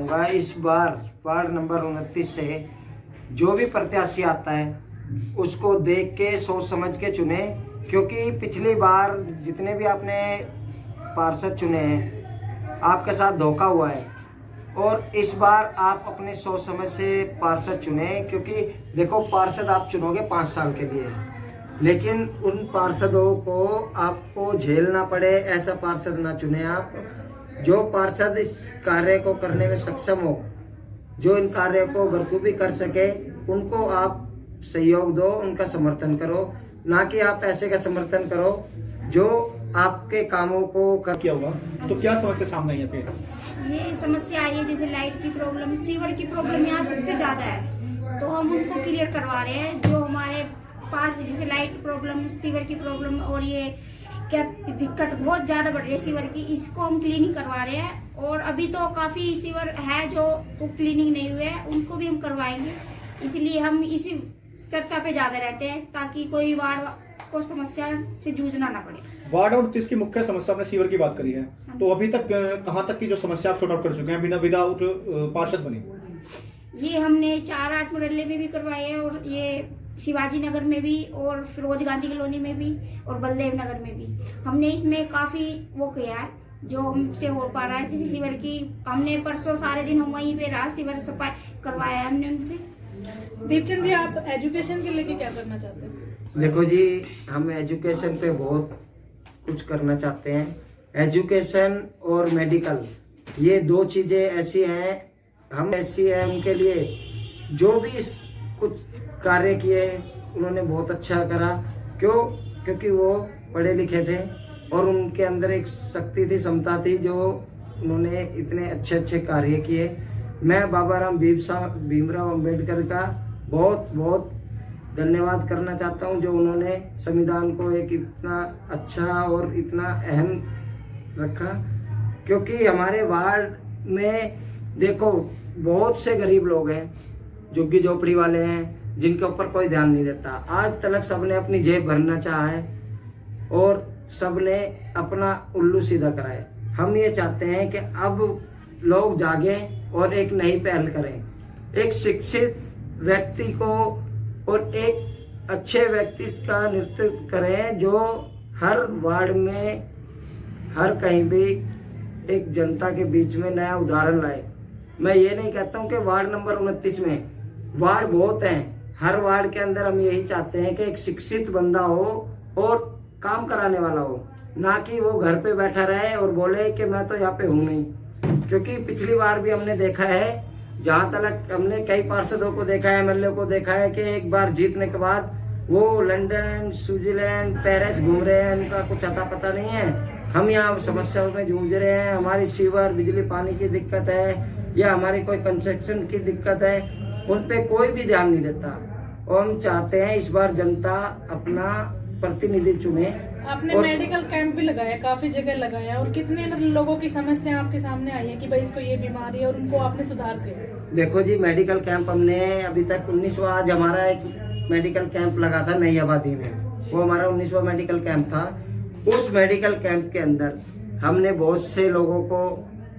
चाहूँगा इस बार ward number 29 से जो भी प्रत्याशी आता है उसको देख के सोच समझ के चुने, क्योंकि पिछली बार जितने भी आपने पार्षद चुने हैं आपके साथ धोखा हुआ है। और इस बार आप अपने सोच समझ से पार्षद चुने, क्योंकि देखो पार्षद आप चुनोगे 5 साल के लिए, लेकिन उन पार्षदों को आपको झेलना पड़े ऐसा पार्षद ना चुने आप। जो पार्षद इस कार्य को करने में सक्षम हो, जो इन कार्यों को बखूबी कर सके, उनको आप सहयोग दो, उनका समर्थन करो, ना कि आप ऐसे का समर्थन करो जो आपके कामों को कर किया होगा। तो क्या समस्या सामने आई है आपके? ये समस्या आई है जैसे लाइट की प्रॉब्लम, सीवर की प्रॉब्लम यहाँ सबसे ज्यादा है, तो हम उनको क्लियर करवा रहे हैं। जो हमारे पास जैसे लाइट प्रॉब्लम, सीवर की प्रॉब्लम और ये क्या दिक्कत बहुत ज्यादा बढ़ रही है सीवर की, इसको हम क्लीनिंग करवा रहे हैं। और अभी तो काफी सीवर है जो क्लीनिंग नहीं हुए हैं, उनको भी हम करवाएंगे। इसलिए हम इसी चर्चा पे ज्यादा रहते हैं ताकि कोई वार्ड को समस्या से जूझना ना पड़े। वार्ड और 29 की मुख्य समस्या आपने सीवर की बात करी है, तो अभी तक कहाँ तक की जो समस्या आप सॉर्ट आउट कर चुके हैं बिना विदाउट पार्षद बने? ये हमने 4-8 मोहल्ले में भी करवाए हैं, और ये शिवाजी नगर में भी, और फिरोज गांधी कॉलोनी में भी, और बलदेव नगर में भी हमने इसमें काफी वो किया है जो हमसे हो पा रहा है। जैसे सीवर की हमने परसों सारे दिन हम वहीं पे रहा, सीवर सफाई करवाया है हमने उनसे। दीपचंद जी, आप एजुकेशन के लेके क्या करना चाहते हैं? देखो जी, हम एजुकेशन पे बहुत कुछ करना चाहते हैं। एजुकेशन और मेडिकल, ये 2 चीज़ें ऐसी हैं, हम ऐसी हैं उनके लिए जो भी कुछ कार्य किए उन्होंने बहुत अच्छा करा। क्योंकि वो पढ़े लिखे थे और उनके अंदर एक शक्ति थी, क्षमता थी, जो उन्होंने इतने अच्छे अच्छे कार्य किए। मैं बाबा राम भीमराव अंबेडकर का बहुत बहुत धन्यवाद करना चाहता हूं, जो उन्होंने संविधान को एक इतना अच्छा और इतना अहम रखा। क्योंकि हमारे वार्ड में देखो बहुत से गरीब लोग हैं, झुग्गी झोपड़ी वाले हैं, जिनके ऊपर कोई ध्यान नहीं देता। आज तक सबने अपनी जेब भरना चाहा है और सबने अपना उल्लू सीधा करा है। हम ये चाहते हैं कि अब लोग जागें और एक नई पहल करें। एक शिक्षित व्यक्ति को और एक अच्छे व्यक्ति का नेतृत्व करें, जो हर वार्ड में, हर कहीं भी एक जनता के बीच में नया उदाहरण लाए। मैं ये नहीं कहता हूँ कि वार्ड नंबर 29 में वार्ड बहुत हैं, हर वार्ड के अंदर हम यही चाहते हैं कि एक शिक्षित बंदा हो और काम कराने वाला हो, ना कि वो घर पे बैठा रहे और बोले कि मैं तो यहाँ पे हूँ नहीं। क्योंकि पिछली बार भी हमने देखा है, जहाँ तक हमने कई पार्षदों को देखा है, एमएलए को देखा है कि एक बार जीतने के बाद वो लंदन, स्विट्जरलैंड, पेरिस घूम रहे हैं, उनका कुछ अता पता नहीं है। हम यहाँ समस्याओं में जूझ रहे हैं, हमारी सीवर, बिजली पानी की दिक्कत है या हमारी कोई कंस्ट्रक्शन की दिक्कत है, उन पे कोई भी ध्यान नहीं देता। और हम चाहते हैं इस बार जनता अपना प्रतिनिधि चुने। आपने मेडिकल कैंप भी लगाया, काफी जगह लगाया, और कितने मतलब लोगों की समस्या आपके सामने आई है कि भाई इसको ये बीमारी है और उनको आपने सुधार किया? देखो जी, मेडिकल कैंप हमने अभी तक 19वां, आज हमारा एक मेडिकल कैंप लगा था नई आबादी में, वो हमारा 19वां मेडिकल कैंप था। उस मेडिकल कैंप के अंदर हमने बहुत से लोगों को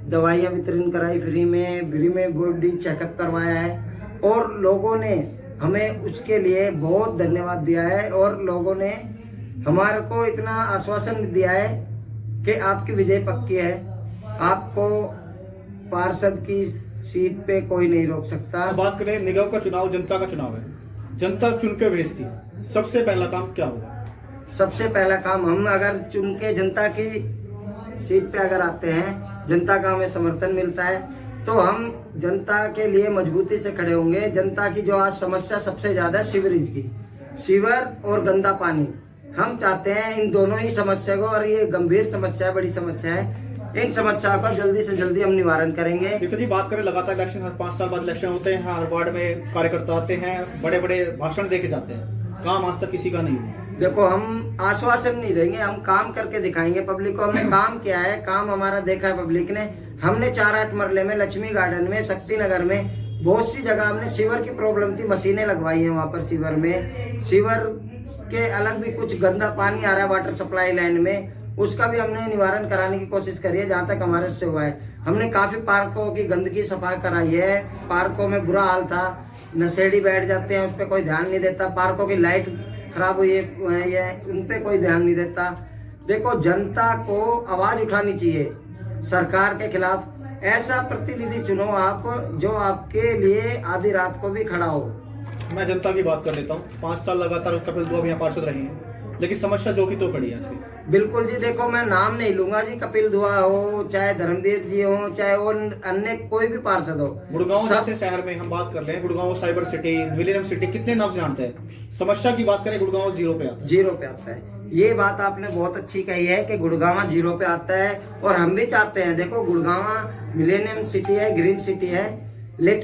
दवाइयाँ वितरण कराई, फ्री में बॉडी चेकअप करवाया है, और लोगों ने हमें उसके लिए बहुत धन्यवाद दिया है। और लोगों ने हमारे को इतना आश्वासन दिया है कि आपकी विजय पक्की है, आपको पार्षद की सीट पे कोई नहीं रोक सकता। तो बात करें, निगम का चुनाव जनता का चुनाव है, जनता चुन के भेजती है, सबसे पहला काम क्या होगा? सबसे पहला काम, हम अगर चुन के जनता की सीट पे अगर आते हैं, जनता का हमें समर्थन मिलता है, तो हम जनता के लिए मजबूती से खड़े होंगे। जनता की जो आज समस्या सबसे ज्यादा सीवरेज की, सीवर और गंदा पानी, हम चाहते हैं इन दोनों ही समस्या को, और ये गंभीर समस्या है, बड़ी समस्या है, इन समस्याओं का जल्दी से जल्दी हम निवारण करेंगे। जी बात करें, लगातार इलेक्शन, हर 5 साल बाद इलेक्शन होते हैं, हर वार्ड में कार्यकर्ता आते हैं, बड़े बड़े भाषण दे के जाते हैं, काम आज तक किसी का नहीं हुआ। देखो, हम आश्वासन नहीं देंगे, हम काम करके दिखाएंगे पब्लिक को। हमने काम किया है, काम हमारा देखा है पब्लिक ने। हमने 4-8 मरले में, लक्ष्मी गार्डन में, शक्ति नगर में, बहुत सी जगह हमने सीवर की प्रॉब्लम थी, मशीनें लगवाई है वहाँ पर सीवर में। सीवर के अलग भी कुछ गंदा पानी आ रहा है वाटर सप्लाई लाइन में, उसका भी हमने निवारण कराने की कोशिश करी है जहाँ तक हमारे से हुआ है। हमने काफी पार्कों की गंदगी सफाई कराई है। पार्कों में बुरा हाल था, नशेड़ी बैठ जाते हैं, उस पर कोई ध्यान नहीं देता। पार्कों की लाइट खराब हुई है, उन पे कोई ध्यान नहीं देता। देखो, जनता को आवाज उठानी चाहिए सरकार के खिलाफ। ऐसा प्रतिनिधि चुनो आप जो आपके लिए आधी रात को भी खड़ा हो। मैं जनता की बात कर लेता हूँ। 5 साल लगातार कपिल दुआ यहाँ पार्षद रहे हैं, लेकिन समस्या जो की तो खड़ी है आज की। बिल्कुल जी, देखो मैं नाम नहीं लूंगा जी, कपिल दुआ हो, चाहे धर्मवीर जी हो, चाहे वो अन्य कोई भी पार्षद हो। गुड़गांव जैसे शहर में हम बात कर ले, Gurgaon cyber city, millennium city, कितने नाम से जानते हैं। समस्या की बात करें, गुड़गांव जीरो पे आता है। ये बात आपने बहुत अच्छी कही है कि गुड़गांव जीरो पे आता है, और हम भी चाहते हैं। देखो, गुड़गांव मिलेनियम सिटी है, ग्रीन सिटी है, लेकिन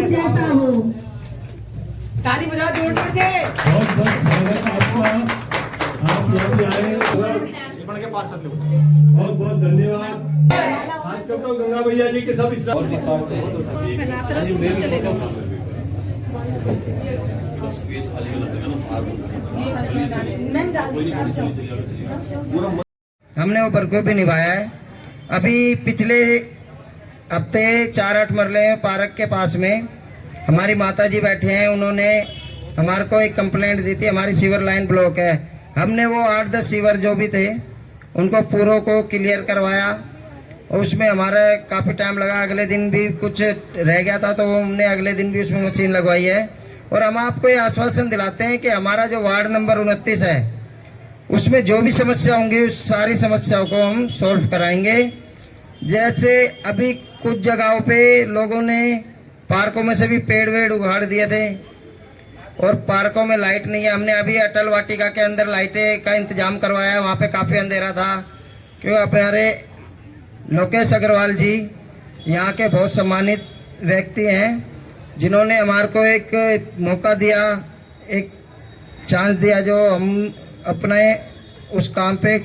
जैसा हो। ताली बजाओ जोरदार से। बहुत स्वागत आपका, आप यहाँ पे आए। बन के पार्षद लोग बहुत बहुत धन्यवाद। आजकल तो गंगा भैया जी के सब हमने वो बरगो भी निभाया है। अभी पिछले हफ्ते 4-8 मरले पार्क के पास में हमारी माता जी बैठे हैं, उन्होंने हमारे को एक कंप्लेंट दी थी। हमारी सीवर लाइन ब्लॉक है। हमने वो 8-10 सीवर जो भी थे उनको पूरों को क्लियर करवाया, और उसमें हमारा काफ़ी टाइम लगा। अगले दिन भी कुछ रह गया था, तो वो हमने अगले दिन भी उसमें मशीन लगवाई है। और हम आपको ये आश्वासन दिलाते हैं कि हमारा जो वार्ड नंबर 29 है, उसमें जो भी समस्या होंगी उस सारी समस्याओं को हम सॉल्व कराएंगे। जैसे अभी कुछ जगहों पे लोगों ने पार्कों में से भी पेड़ वेड़ उगाड़ दिए थे, और पार्कों में लाइट नहीं है। हमने अभी अटल वाटिका के अंदर लाइटें का इंतजाम करवाया है। वहाँ पे काफ़ी अंधेरा था, क्योंकि हमारे लोकेश अग्रवाल जी यहाँ के बहुत सम्मानित व्यक्ति हैं, जिन्होंने हमारे को एक मौका दिया, एक चांस दिया, जो हम अपने उस काम पे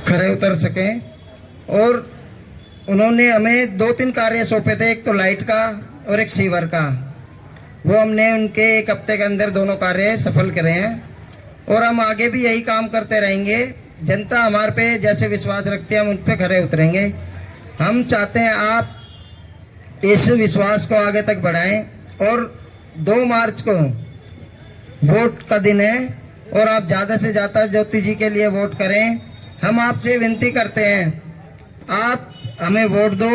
खरे उतर सकें। और उन्होंने हमें 2-3 कार्य सौंपे थे, एक तो लाइट का और एक सीवर का। वो हमने उनके 1 हफ्ते के अंदर दोनों कार्य सफल करे हैं, और हम आगे भी यही काम करते रहेंगे। जनता हमारे पे जैसे विश्वास रखती है, हम उन पे खरे उतरेंगे। हम चाहते हैं आप इस विश्वास को आगे तक बढ़ाएं, और 2 मार्च को वोट का दिन है, और आप ज़्यादा से ज़्यादा ज्योति जी के लिए वोट करें। हम आपसे विनती करते हैं, आप हमें वोट दो,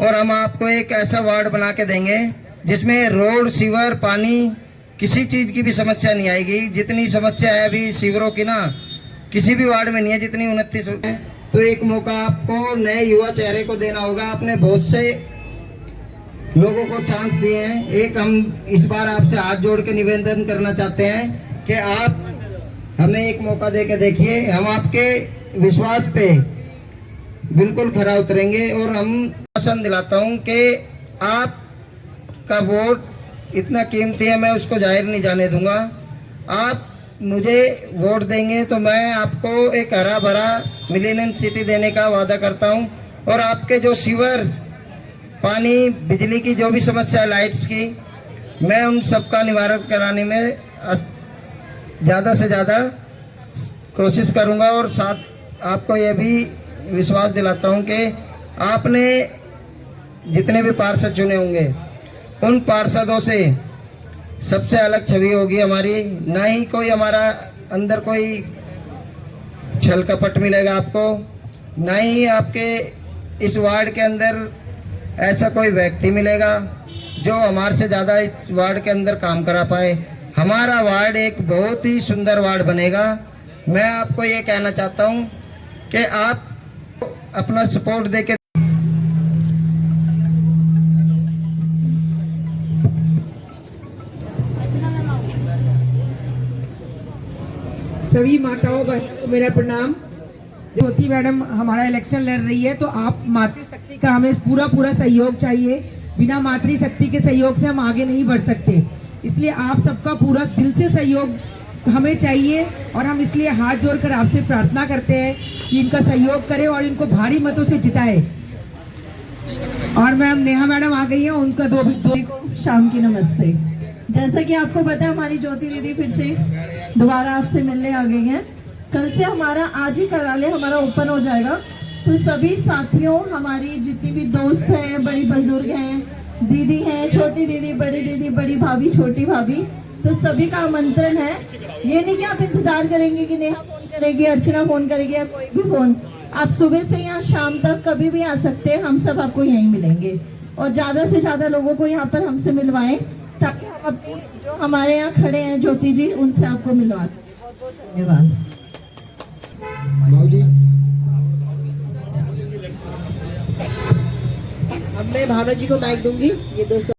और हम आपको एक ऐसा वार्ड बना के देंगे जिसमें रोड, सीवर, पानी, किसी चीज़ की भी समस्या नहीं आएगी। जितनी समस्या है अभी सीवरों की ना, किसी भी वार्ड में नहीं है जितनी 29 है। तो एक मौका आपको नए युवा चेहरे को देना होगा। आपने बहुत से लोगों को चांस दिए हैं। एक हम इस बार आपसे हाथ जोड़ के निवेदन करना चाहते हैं कि आप हमें एक मौका दे के देखिए। हम आपके विश्वास पे बिल्कुल खरा उतरेंगे, और हम पसंद दिलाता हूं कि आपका वोट इतना कीमती है, मैं उसको जाहिर नहीं जाने दूंगा। आप मुझे वोट देंगे तो मैं आपको एक हरा भरा मिलेनियम सिटी देने का वादा करता हूं, और आपके जो सीवर, पानी, बिजली की जो भी समस्या है, लाइट्स की, मैं उन सबका निवारण कराने में ज़्यादा से ज़्यादा कोशिश करूंगा। और साथ आपको यह भी विश्वास दिलाता हूं कि आपने जितने भी पार्षद चुने होंगे, उन पार्षदों से सबसे अलग छवि होगी हमारी। ना ही कोई हमारा अंदर कोई छल कपट मिलेगा आपको, ना ही आपके इस वार्ड के अंदर ऐसा कोई व्यक्ति मिलेगा जो हमारे से ज़्यादा इस वार्ड के अंदर काम करा पाए। हमारा वार्ड एक बहुत ही सुंदर वार्ड बनेगा। मैं आपको ये कहना चाहता हूँ कि आप अपना सपोर्ट देके सभी माताओं बहनों को मेरा प्रणाम। ज्योति मैडम हमारा इलेक्शन लड़ रही है, तो आप मातृशक्ति का हमें पूरा सहयोग चाहिए। बिना मातृशक्ति के सहयोग से हम आगे नहीं बढ़ सकते, इसलिए आप सबका पूरा दिल से सहयोग हमें चाहिए। और हम इसलिए हाथ जोड़कर आपसे प्रार्थना करते हैं कि इनका सहयोग करें और इनको भारी मतों से जिताए। और मैम नेहा मैडम आ गई है, उनका दो को शाम की नमस्ते। जैसा कि आपको पता है हमारी ज्योति दीदी फिर से दोबारा आपसे मिलने आ गई हैं। कल से हमारा आज ही कार्यालय हमारा ओपन हो जाएगा, तो सभी साथियों, हमारी जितनी भी दोस्त हैं, बड़ी बुजुर्ग हैं, दीदी हैं, छोटी दीदी, बड़ी भाभी, छोटी भाभी, तो सभी का आमंत्रण है। ये नहीं कि आप इंतजार करेंगे कि नेहा फोन करेगी, अर्चना फोन करेगी या कोई भी फोन, आप सुबह से यहाँ शाम तक कभी भी आ सकते हैं, हम सब आपको यहीं मिलेंगे और ज्यादा से ज्यादा लोगों को यहाँ पर हमसे मिलवाएं ताकि हम अपने जो हमारे यहाँ खड़े हैं ज्योति जी उनसे आपको मिलवा सकें। बहुत बहुत धन्यवाद। अब मैं भावना जी को माइक दूंगी। ये 200